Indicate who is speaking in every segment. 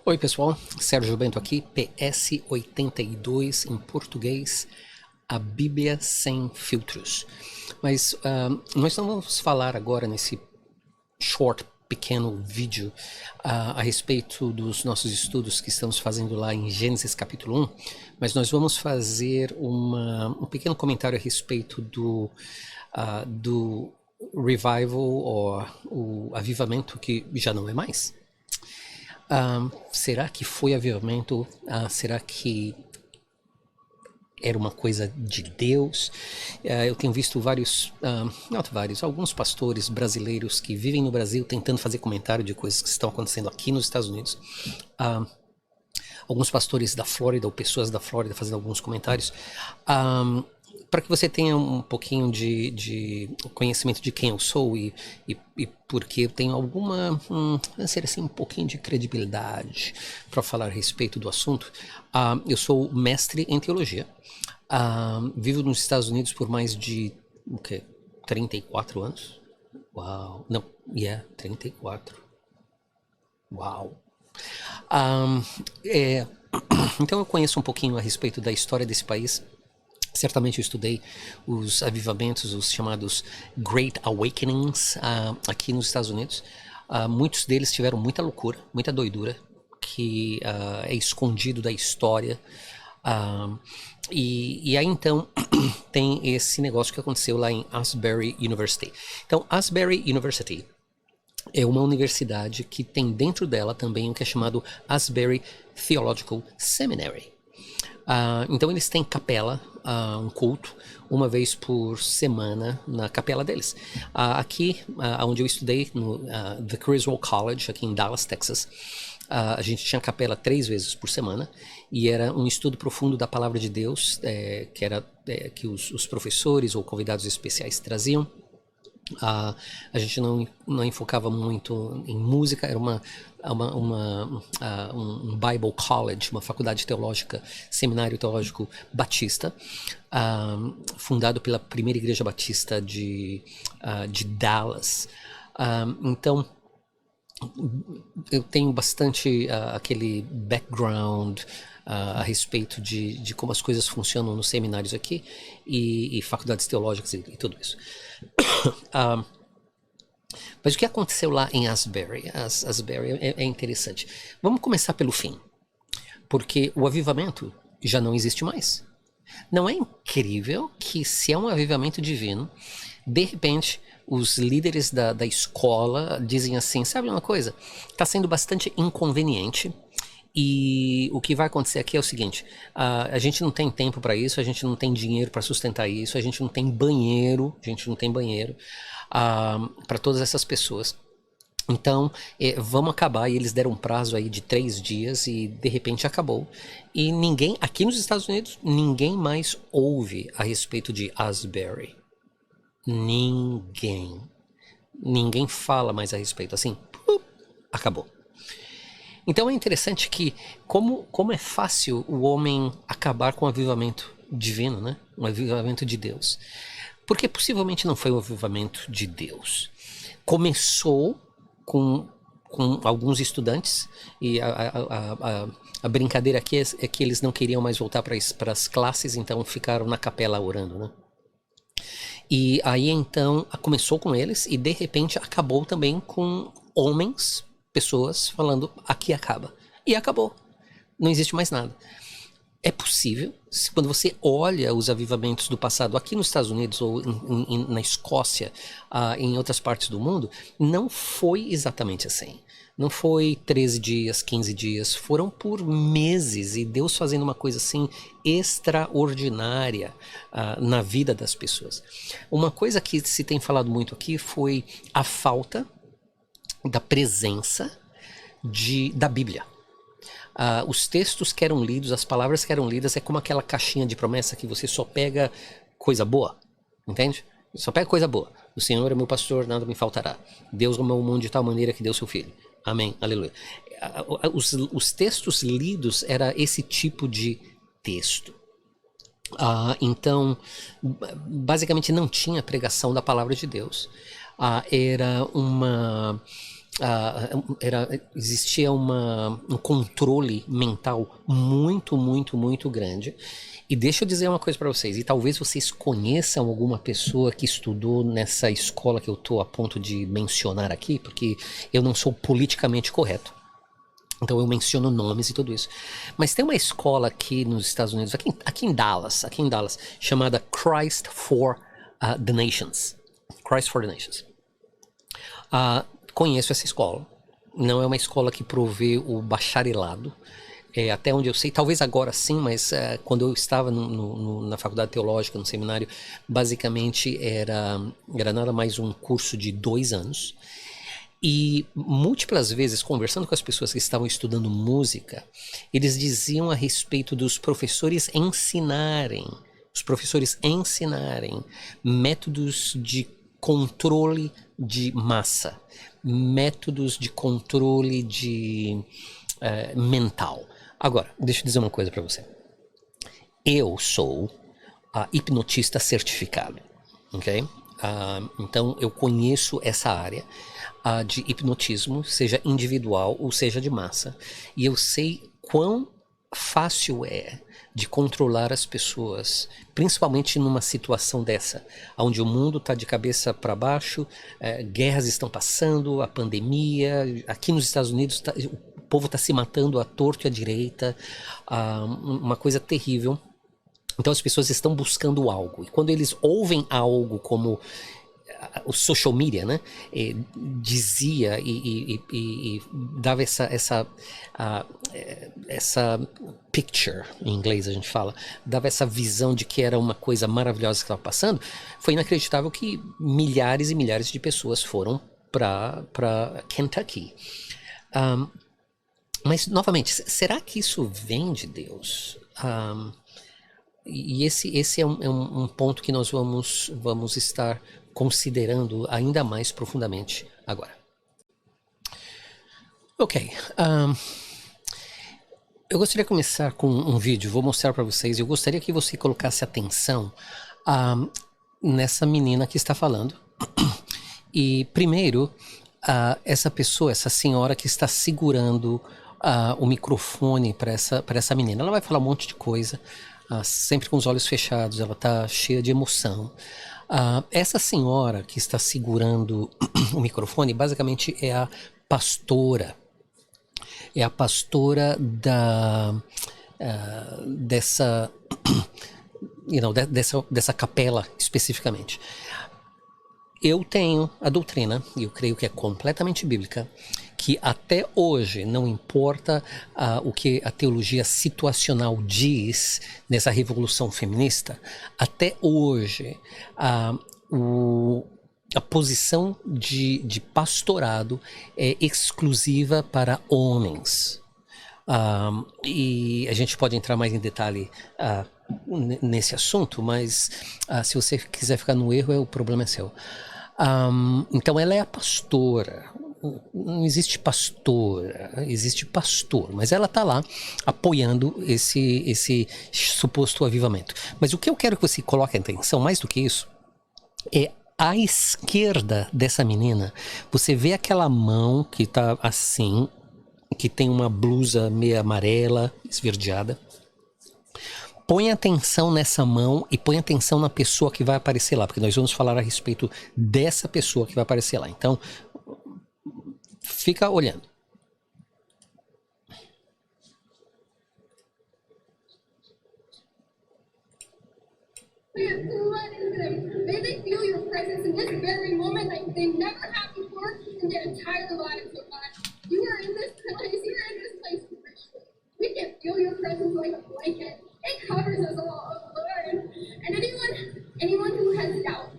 Speaker 1: Oi pessoal, Sérgio Bento aqui, PS 82 em português, a Bíblia sem filtros. Mas nós não vamos falar agora nesse pequeno vídeo a respeito dos nossos estudos que estamos fazendo lá em Gênesis capítulo 1, mas nós vamos fazer um pequeno comentário a respeito do revival, ou o avivamento que já não é mais. Será que foi avivamento? Será que era uma coisa de Deus? Eu tenho visto alguns pastores brasileiros que vivem no Brasil tentando fazer comentário de coisas que estão acontecendo aqui nos Estados Unidos. Alguns pastores da Flórida ou pessoas da Flórida fazendo alguns comentários. Para que você tenha um pouquinho de conhecimento de quem eu sou e porque eu tenho um pouquinho de credibilidade para falar a respeito do assunto. Eu sou mestre em teologia. Vivo nos Estados Unidos por mais de 34 anos. Uau, não, 34. Uau. Então eu conheço um pouquinho a respeito da história desse país. Certamente eu estudei os avivamentos, os chamados Great Awakenings aqui nos Estados Unidos. Muitos deles tiveram muita loucura, muita doidura, que é escondido da história. E aí então tem esse negócio que aconteceu lá em Asbury University. Então, Asbury University é uma universidade que tem dentro dela também o que é chamado Asbury Theological Seminary. Então eles têm capela, um culto, uma vez por semana na capela deles. Aqui, onde eu estudei, no The Criswell College, aqui em Dallas, Texas, a gente tinha capela 3 vezes por semana e era um estudo profundo da Palavra de Deus, que os professores ou convidados especiais traziam. A gente não enfocava muito em música, era um Bible College, uma faculdade teológica, seminário teológico batista, fundado pela primeira igreja batista de Dallas. Então, eu tenho bastante aquele background a respeito de como as coisas funcionam nos seminários aqui e faculdades teológicas e tudo isso. Mas o que aconteceu lá em Asbury? Asbury é interessante. Vamos começar pelo fim, porque o avivamento já não existe mais. Não é incrível que, se é um avivamento divino, de repente os líderes da escola dizem assim: sabe uma coisa? Está sendo bastante inconveniente. E o que vai acontecer aqui é o seguinte: a gente não tem tempo para isso, a gente não tem dinheiro para sustentar isso, a gente não tem banheiro para todas essas pessoas. Então, vamos acabar. E eles deram um prazo aí de 3 dias e de repente acabou. E ninguém, aqui nos Estados Unidos, ninguém mais ouve a respeito de Asbury. Ninguém fala mais a respeito. Assim, acabou. Então é interessante que como é fácil o homem acabar com o avivamento divino, né? Um avivamento de Deus. Porque possivelmente não foi um avivamento de Deus. Começou com alguns estudantes, e a brincadeira aqui é que eles não queriam mais voltar para as classes, então ficaram na capela orando, né? E aí então começou com eles e de repente acabou também com pessoas falando: aqui acaba. E acabou. Não existe mais nada. É possível, quando você olha os avivamentos do passado aqui nos Estados Unidos ou na Escócia, em outras partes do mundo, não foi exatamente assim. Não foi 13 dias, 15 dias, foram por meses, e Deus fazendo uma coisa assim extraordinária na vida das pessoas. Uma coisa que se tem falado muito aqui foi a falta da presença da Bíblia. Os textos que eram lidos, as palavras que eram lidas, é como aquela caixinha de promessa que você só pega coisa boa, entende? Só pega coisa boa. O Senhor é meu pastor, nada me faltará. Deus amou o mundo de tal maneira que deu seu Filho. Amém, aleluia. Os textos lidos era esse tipo de texto. Então, basicamente não tinha pregação da palavra de Deus. Era existia um controle mental muito, muito, muito grande. E deixa eu dizer uma coisa para vocês, e talvez vocês conheçam alguma pessoa que estudou nessa escola que eu estou a ponto de mencionar aqui, porque eu não sou politicamente correto. Então eu menciono nomes e tudo isso. Mas tem uma escola aqui nos Estados Unidos, aqui em Dallas, chamada Christ for the Nations. Christ for the Nations. Conheço essa escola. Não é uma escola que provê o bacharelado. Até onde eu sei, talvez agora sim, mas quando eu estava na faculdade teológica, no seminário, basicamente era nada mais um curso de 2 anos. E múltiplas vezes, conversando com as pessoas que estavam estudando música, eles diziam a respeito dos professores ensinarem métodos de controle de massa, métodos de controle mental. Agora, deixa eu dizer uma coisa para você. Eu sou hipnotista certificado, ok? Então eu conheço essa área de hipnotismo, seja individual ou seja de massa, e eu sei quão fácil é de controlar as pessoas, principalmente numa situação dessa, onde o mundo está de cabeça para baixo, guerras estão passando, a pandemia, aqui nos Estados Unidos o povo está se matando à torto e à direita, uma coisa terrível. Então as pessoas estão buscando algo, e quando eles ouvem algo como o social media, né, dizia e dava essa picture, em inglês a gente fala, dava essa visão de que era uma coisa maravilhosa que estava passando, foi inacreditável que milhares e milhares de pessoas foram para Kentucky. Mas, novamente, será que isso vem de Deus? E esse é um ponto que nós vamos estar considerando ainda mais profundamente agora. Ok. Eu gostaria de começar com um vídeo, vou mostrar para vocês. Eu gostaria que você colocasse atenção nessa menina que está falando. E, primeiro, essa pessoa, essa senhora que está segurando o microfone para essa menina. Ela vai falar um monte de coisa, sempre com os olhos fechados, ela está cheia de emoção. Essa senhora que está segurando o microfone, basicamente é a pastora. É a pastora dessa capela especificamente. Eu tenho a doutrina, e eu creio que é completamente bíblica, que até hoje, não importa o que a teologia situacional diz nessa revolução feminista, até hoje a posição de pastorado é exclusiva para homens. E a gente pode entrar mais em detalhe nesse assunto, mas se você quiser ficar no erro, o problema é seu. Então ela é a pastora. Não existe pastora, existe pastor, mas ela está lá apoiando esse suposto avivamento. Mas o que eu quero que você coloque atenção, mais do que isso, é à esquerda dessa menina. Você vê aquela mão que está assim, que tem uma blusa meio amarela, esverdeada. Põe atenção nessa mão e põe atenção na pessoa que vai aparecer lá, porque nós vamos falar a respeito dessa pessoa que vai aparecer lá. Então, fica olhando.
Speaker 2: May they feel your presence in this very moment like they never have before in their entire lives, oh God. You are in this place richly. We can feel your presence like a blanket. It covers us all, Lord. And anyone who has doubt,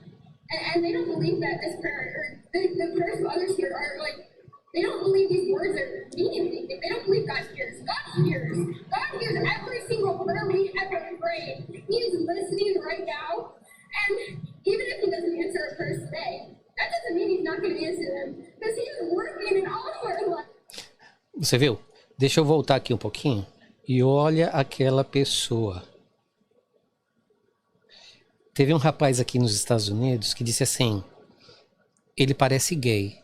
Speaker 2: and they don't believe that this prayer, or the prayers of others here are like, they don't believe these words are meaning anything. They don't believe God hears. God hears. God hears every single prayer we ever prayed. He is listening right now. And even if he doesn't answer our prayers today, that doesn't mean he's not going to answer them. Because he's working in all of our lives.
Speaker 1: Você viu? Deixa eu voltar aqui um pouquinho. E olha aquela pessoa. Teve um rapaz aqui nos Estados Unidos que disse assim: ele parece gay.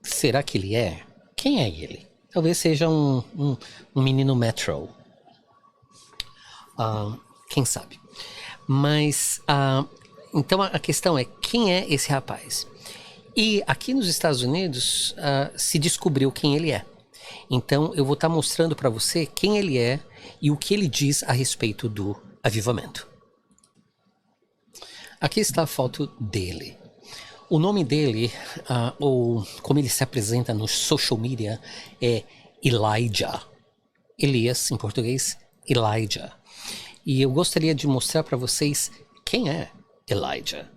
Speaker 1: será que ele é? Quem é ele? Talvez seja um menino Metro. Quem sabe? Mas, então a questão é, quem é esse rapaz? E aqui nos Estados Unidos se descobriu quem ele é. Então eu vou estar mostrando para você quem ele é e o que ele diz a respeito do avivamento. Aqui está a foto dele. O nome dele, ou como ele se apresenta no social media, é Elijah. Elias, em português, Elijah. E eu gostaria de mostrar para vocês quem é Elijah.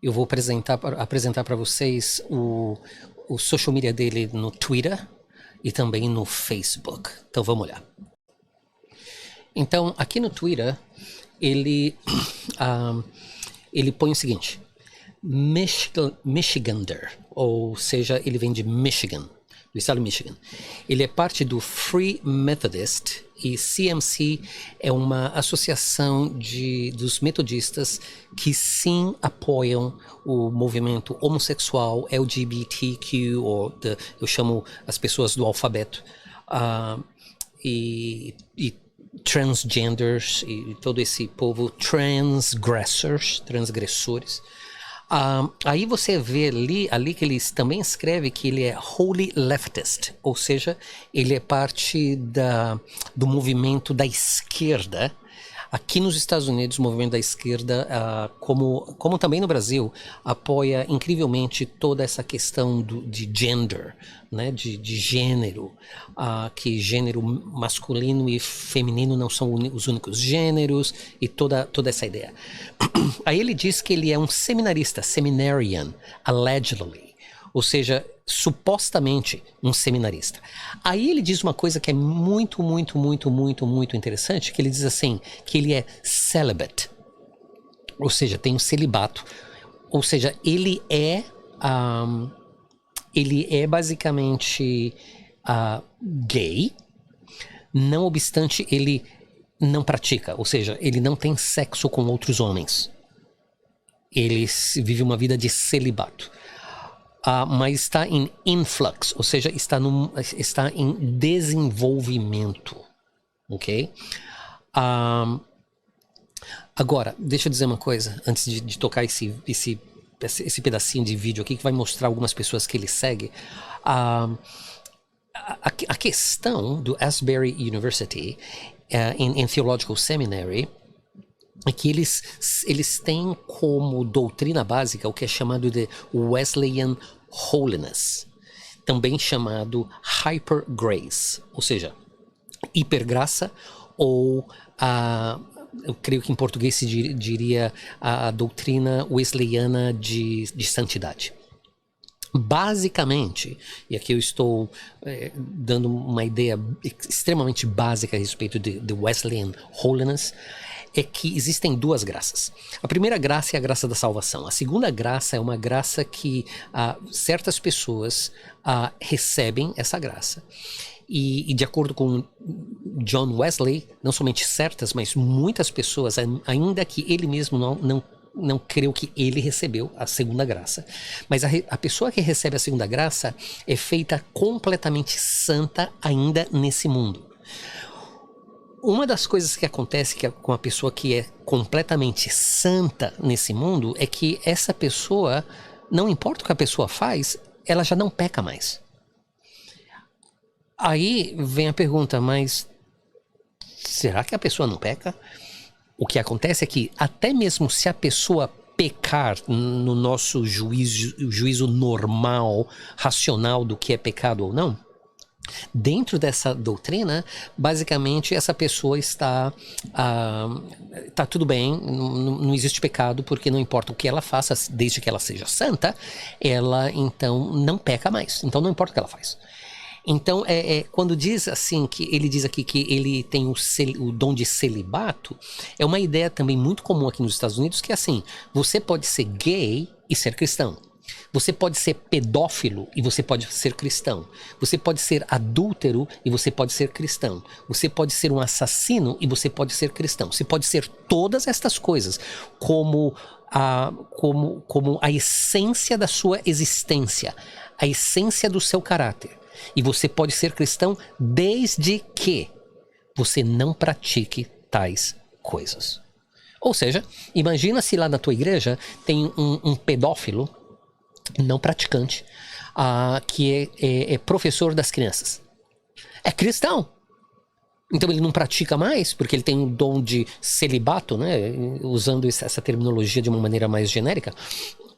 Speaker 1: Eu vou apresentar para vocês o social media dele no Twitter e também no Facebook. Então vamos olhar. Então, aqui no Twitter, ele põe o seguinte: Michigander, ou seja, ele vem de Michigan, do estado de Michigan. Ele é parte do Free Methodist, e CMC é uma associação dos metodistas que sim apoiam o movimento homossexual, LGBTQ, ou eu chamo as pessoas do alfabeto, e transgenders, e todo esse povo, transgressores. Aí você vê ali que ele também escreve que ele é Holy Leftist, ou seja, ele é parte do movimento da esquerda. Aqui nos Estados Unidos, o movimento da esquerda, como também no Brasil, apoia incrivelmente toda essa questão de gender, né, de gênero, que gênero masculino e feminino não são os únicos gêneros, e toda essa ideia. Aí ele diz que ele é um seminarista, seminarian, allegedly, ou seja, supostamente um seminarista. Aí ele diz uma coisa que é muito, muito, muito, muito, muito interessante, que ele diz assim, que ele é celibate, ou seja, tem um celibato, ou seja, ele é basicamente gay, não obstante ele não pratica, ou seja, ele não tem sexo com outros homens. Ele vive uma vida de celibato. Mas está em influx, ou seja, está em desenvolvimento, ok? Agora, deixa eu dizer uma coisa, antes de tocar esse pedacinho de vídeo aqui, que vai mostrar algumas pessoas que ele segue. A questão do Asbury University, em Theological Seminary, é que eles têm como doutrina básica o que é chamado de Wesleyan Holiness, também chamado Hyper Grace, ou seja, hipergraça, ou eu creio que em português se diria a doutrina wesleyana de santidade. Basicamente, e aqui eu estou dando uma ideia extremamente básica a respeito de Wesleyan Holiness, é que existem duas graças. A primeira graça é a graça da salvação. A segunda graça é uma graça que certas pessoas recebem essa graça. E de acordo com John Wesley, não somente certas, mas muitas pessoas, ainda que ele mesmo não creu que ele recebeu a segunda graça. Mas a pessoa que recebe a segunda graça é feita completamente santa ainda nesse mundo. Uma das coisas que acontece com a pessoa que é completamente santa nesse mundo é que essa pessoa, não importa o que a pessoa faz, ela já não peca mais. Aí vem a pergunta, mas será que a pessoa não peca? O que acontece é que até mesmo se a pessoa pecar no nosso juízo normal, racional do que é pecado ou não, dentro dessa doutrina, basicamente essa pessoa está tudo bem, não existe pecado, porque não importa o que ela faça, desde que ela seja santa, ela então não peca mais, então não importa o que ela faz. Então, quando diz assim, que ele diz aqui que ele tem o dom de celibato, é uma ideia também muito comum aqui nos Estados Unidos, que é assim, você pode ser gay e ser cristão. Você pode ser pedófilo e você pode ser cristão. Você pode ser adúltero e você pode ser cristão. Você pode ser um assassino e você pode ser cristão. Você pode ser todas estas coisas, como como a essência da sua existência, a essência do seu caráter. E você pode ser cristão desde que você não pratique tais coisas. Ou seja, imagina se lá na tua igreja tem um pedófilo não praticante que é professor das crianças. É cristão. Então ele não pratica mais, porque ele tem um dom de celibato, né? Usando essa terminologia de uma maneira mais genérica.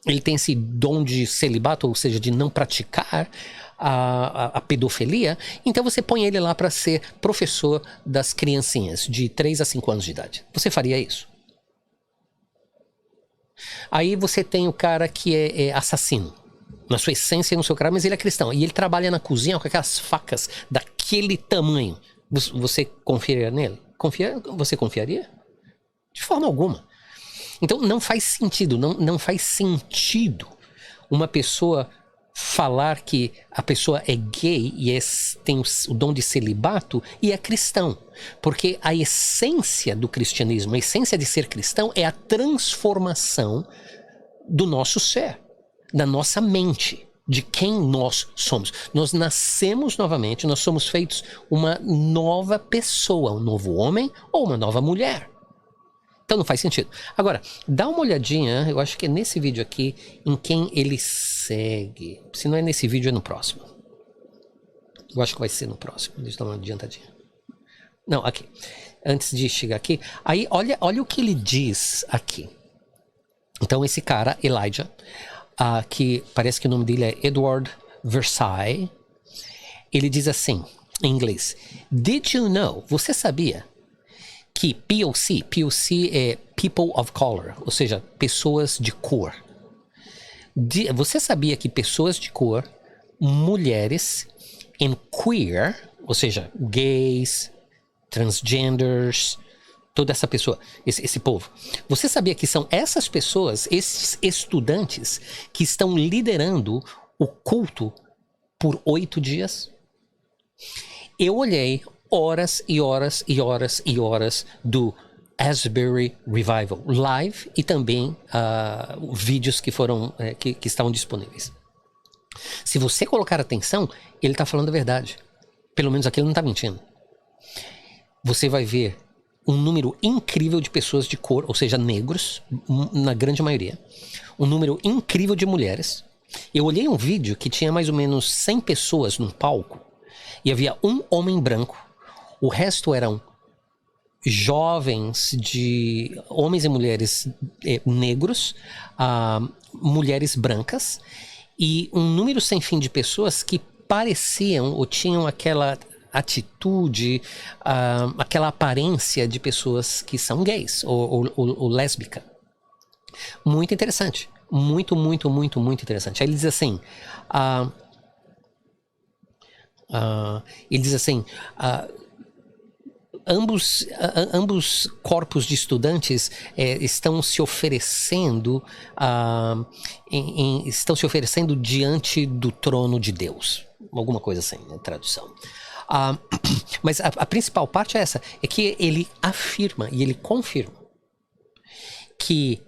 Speaker 1: Ele tem esse dom de celibato, ou seja, de não praticar a pedofilia. Então você põe ele lá para ser professor das criancinhas de 3 a 5 anos de idade. Você faria isso? Aí você tem o cara que é assassino. Na sua essência e no seu caráter, mas ele é cristão. E ele trabalha na cozinha com aquelas facas daquele tamanho. Você confiaria nele? Você confiaria? De forma alguma. Então não faz sentido, não faz sentido uma pessoa falar que a pessoa é gay e tem o dom de celibato e é cristão. Porque a essência do cristianismo, a essência de ser cristão é a transformação do nosso ser, da nossa mente, de quem nós somos. Nós nascemos novamente, nós somos feitos uma nova pessoa, um novo homem ou uma nova mulher. Então não faz sentido. Agora, dá uma olhadinha, eu acho que é nesse vídeo aqui, em quem ele segue. Se não é nesse vídeo, é no próximo. Eu acho que vai ser no próximo. Deixa eu dar uma adiantadinha. Não, aqui. Antes de chegar aqui, aí olha o que ele diz aqui. Então esse cara, Elijah, que parece que o nome dele é Edward Versailles, ele diz assim, em inglês: Did you know, você sabia que POC é People of Color, ou seja, pessoas de cor. Você sabia que pessoas de cor, mulheres e queer, ou seja, gays, transgenders, toda essa pessoa, esse povo. Você sabia que são essas pessoas, esses estudantes, que estão liderando o culto por 8 dias? Eu olhei horas e horas e horas e horas do Asbury Revival live e também vídeos que foram que estavam disponíveis. Se você colocar atenção, ele está falando a verdade. Pelo menos aqui ele não está mentindo. Você vai ver um número incrível de pessoas de cor, ou seja, negros, na grande maioria. Um número incrível de mulheres. Eu olhei um vídeo que tinha mais ou menos 100 pessoas num palco e havia um homem branco. O resto eram jovens, de homens e mulheres negros, mulheres brancas e um número sem fim de pessoas que pareciam ou tinham aquela atitude, aquela aparência de pessoas que são gays ou lésbica. Muito interessante. Muito, muito, muito, muito interessante. Aí ele diz assim... ele diz assim... Ambos corpos de estudantes estão se oferecendo diante do trono de Deus. Alguma coisa assim, né, tradução. Mas a principal parte é essa, é que ele afirma e ele confirma que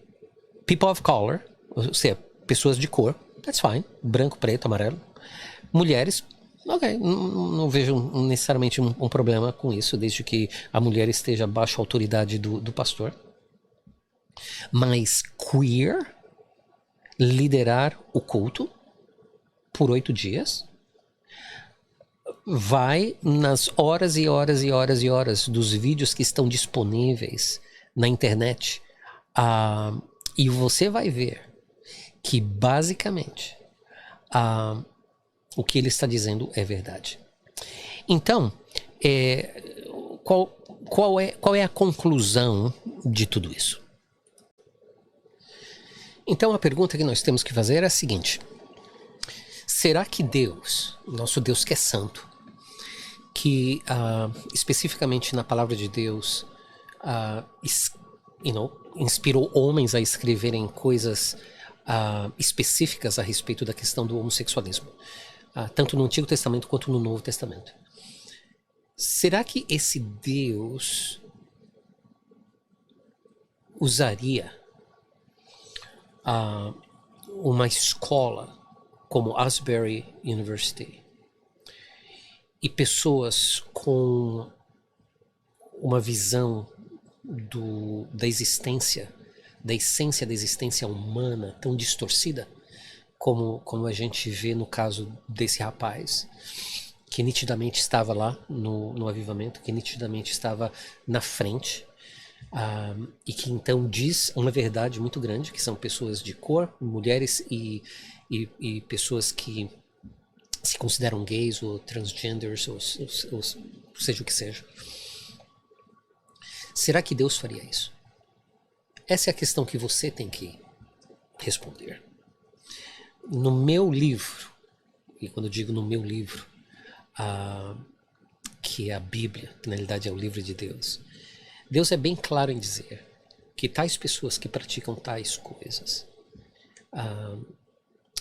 Speaker 1: people of color, ou seja, pessoas de cor, that's fine, branco, preto, amarelo, mulheres, ok, não vejo necessariamente um problema com isso, desde que a mulher esteja abaixo da autoridade do pastor. Mas queer, liderar o culto por 8 dias, vai nas horas e horas e horas e horas dos vídeos que estão disponíveis na internet, e você vai ver que basicamente o que ele está dizendo é verdade. Então, qual é a conclusão de tudo isso? Então a pergunta que nós temos que fazer é a seguinte: será que Deus, nosso Deus que é santo, que especificamente na palavra de Deus inspirou homens a escreverem coisas específicas a respeito da questão do homossexualismo, tanto no Antigo Testamento quanto no Novo Testamento? Será que esse Deus usaria uma escola como Asbury University e pessoas com uma visão da existência, da essência da existência humana tão distorcida como a gente vê no caso desse rapaz, que nitidamente estava lá no avivamento, que nitidamente estava na frente, e que então diz uma verdade muito grande, que são pessoas de cor, mulheres e pessoas que se consideram gays ou transgenders, ou seja o que seja. Será que Deus faria isso? Essa é a questão que você tem que responder. No meu livro, e quando eu digo no meu livro, que é a Bíblia, que na realidade é o livro de Deus, Deus é bem claro em dizer que tais pessoas que praticam tais coisas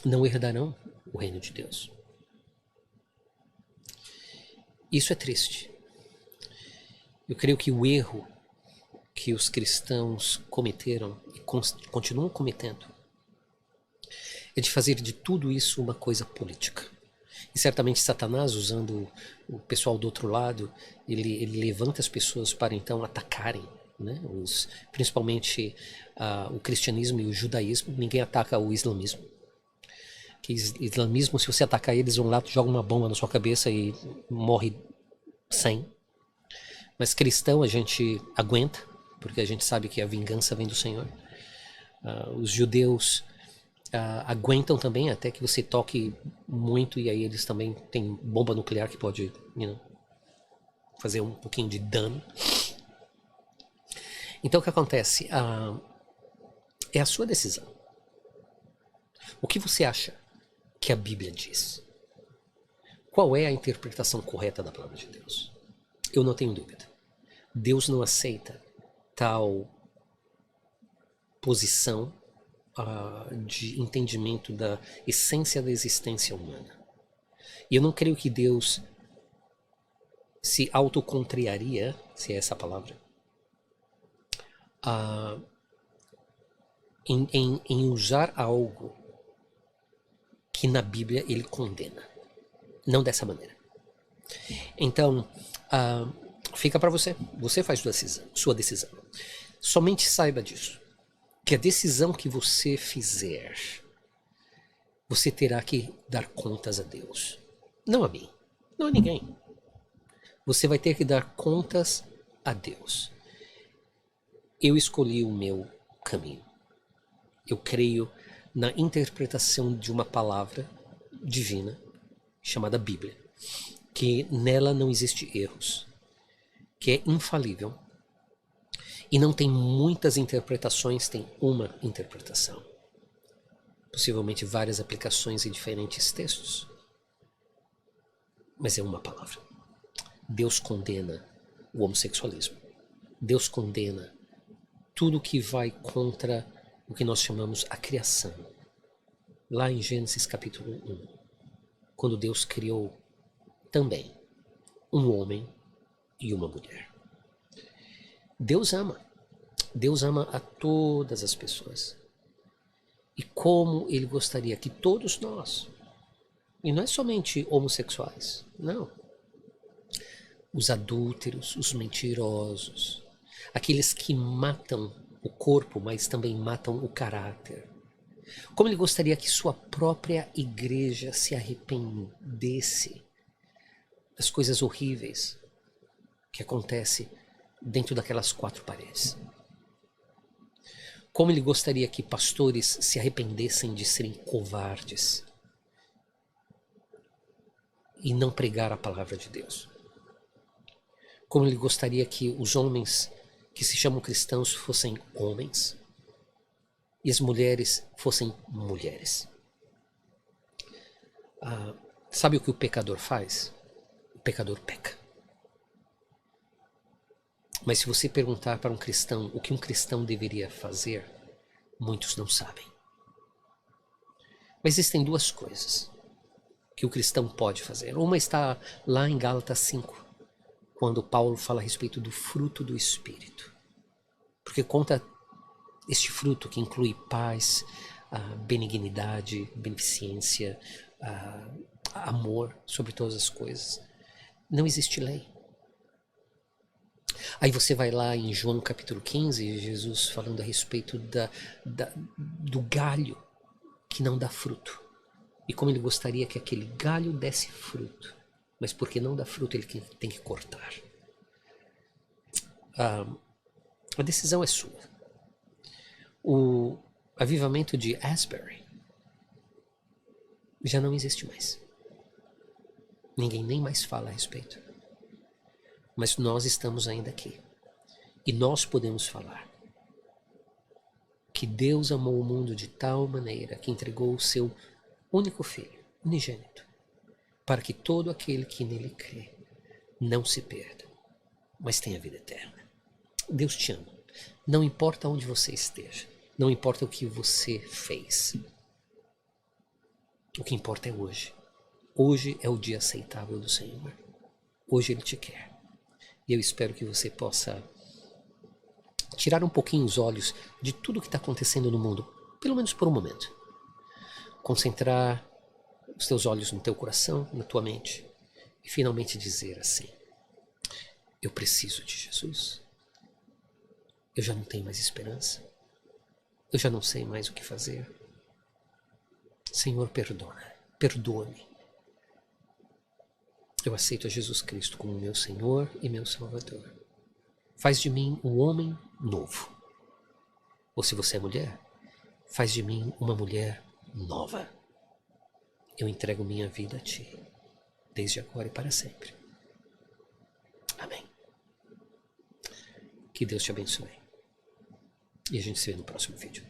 Speaker 1: não herdarão o reino de Deus. Isso é triste. Eu creio que o erro que os cristãos cometeram e continuam cometendo é de fazer de tudo isso uma coisa política. E certamente Satanás, usando o pessoal do outro lado, ele levanta as pessoas para então atacarem, né? Principalmente o cristianismo e o judaísmo. Ninguém ataca o islamismo. Que islamismo, se você atacar eles, vão lá, joga uma bomba na sua cabeça e morre 100. Mas cristão a gente aguenta, porque a gente sabe que a vingança vem do Senhor. Os judeus aguentam também até que você toque muito, e aí eles também têm bomba nuclear que pode fazer um pouquinho de dano. Então o que acontece? É a sua decisão. O que você acha que a Bíblia diz? Qual é a interpretação correta da palavra de Deus? Eu não tenho dúvida. Deus não aceita tal posição de entendimento da essência da existência humana. E eu não creio que Deus se autocontraria, se é essa a palavra, em usar algo que na Bíblia ele condena. Não dessa maneira. Então, fica para você. Você faz sua decisão. Somente saiba disso. Que a decisão que você fizer, você terá que dar contas a Deus. Não a mim. Não a ninguém. Você vai ter que dar contas a Deus. Eu escolhi o meu caminho. Eu creio na interpretação de uma palavra divina chamada Bíblia, que nela não existe erros, que é infalível e não tem muitas interpretações, tem uma interpretação, possivelmente várias aplicações em diferentes textos, mas é uma palavra. Deus condena o homossexualismo. Deus condena tudo que vai contra o que nós chamamos a criação. Lá em Gênesis capítulo 1, quando Deus criou também um homem e uma mulher. Deus ama a todas as pessoas. E como Ele gostaria que todos nós, e não é somente homossexuais, não, os adúlteros, os mentirosos, aqueles que matam o corpo, mas também matam o caráter. Como Ele gostaria que sua própria igreja se arrependesse das coisas horríveis que acontecem dentro daquelas quatro paredes. Como Ele gostaria que pastores se arrependessem de serem covardes e não pregar a palavra de Deus. Como Ele gostaria que os homens que se chamam cristãos fossem homens e as mulheres fossem mulheres. Sabe o que o pecador faz? O pecador peca. Mas se você perguntar para um cristão o que um cristão deveria fazer, muitos não sabem. Mas existem duas coisas que o cristão pode fazer. Uma está lá em Gálatas 5, quando Paulo fala a respeito do fruto do Espírito. Porque conta Este fruto que inclui paz, benignidade, beneficência, amor sobre todas as coisas. Não existe lei. Aí você vai lá em João capítulo 15, Jesus falando a respeito do galho que não dá fruto. E como ele gostaria que aquele galho desse fruto. Mas porque não dá fruto, ele tem que cortar. A decisão é sua. O avivamento de Asbury já não existe mais. Ninguém nem mais fala a respeito. Mas nós estamos ainda aqui. E nós podemos falar que Deus amou o mundo de tal maneira que entregou o seu único filho, unigênito, para que todo aquele que nele crê não se perda, mas tenha vida eterna. Deus te ama. Não importa onde você esteja. Não importa o que você fez. O que importa é hoje. Hoje é o dia aceitável do Senhor. Hoje Ele te quer. E eu espero que você possa tirar um pouquinho os olhos de tudo que está acontecendo no mundo, pelo menos por um momento. Concentrar os teus olhos no teu coração, na tua mente, e finalmente dizer assim: eu preciso de Jesus. Eu já não tenho mais esperança. Eu já não sei mais o que fazer. Senhor, perdoa-me. Eu aceito a Jesus Cristo como meu Senhor e meu Salvador. Faz de mim um homem novo. Ou se você é mulher, faz de mim uma mulher nova. Eu entrego minha vida a Ti, desde agora e para sempre. Amém. Que Deus te abençoe. E a gente se vê no próximo vídeo.